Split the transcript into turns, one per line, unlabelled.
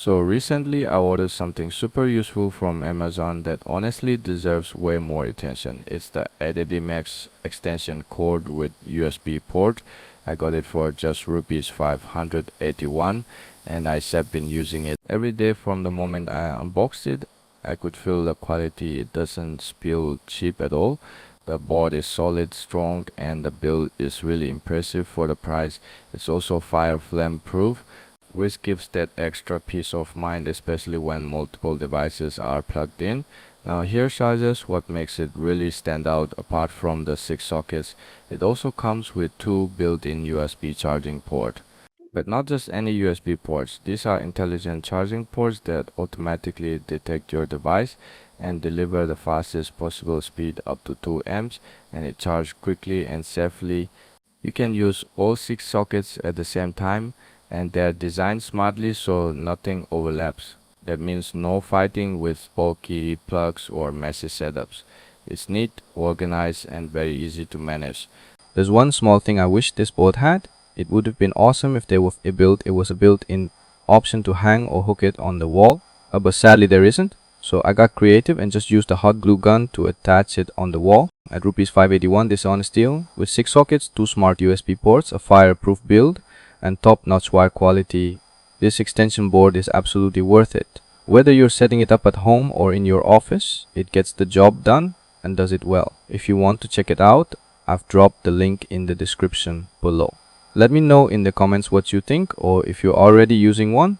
So recently I ordered something super useful from Amazon that honestly deserves way more attention. It's the ADDMAX extension cord with USB port. I got it for just rupees 581 and I've been using it every day from the moment I unboxed it. I could feel the quality. It doesn't feel cheap at all. The board is solid, strong, and the build is really impressive for the price. It's also fire flame proof, which gives that extra peace of mind, especially when multiple devices are plugged in. Now here charges what makes it really stand out apart from the 6 sockets. It also comes with 2 built-in USB charging ports. But not just any USB ports. These are intelligent charging ports that automatically detect your device and deliver the fastest possible speed up to 2 amps, and it charges quickly and safely. You can use all 6 sockets at the same time, and they're designed smartly so nothing overlaps. That means no fighting with bulky plugs or messy setups. It's neat, organized, and very easy to manage.
There's one small thing I wish this board had. It would have been awesome if there was a built-in option to hang or hook it on the wall, but sadly there isn't. So I got creative and just used a hot glue gun to attach it on the wall. At rupees 581 this on steel with 6 sockets, 2 smart USB ports, a fireproof build, and top-notch wire quality. This extension board is absolutely worth it. Whether you're setting it up at home or in your office, it gets the job done and does it well. If you want to check it out, I've dropped the link in the description below. Let me know in the comments what you think, or if you're already using one,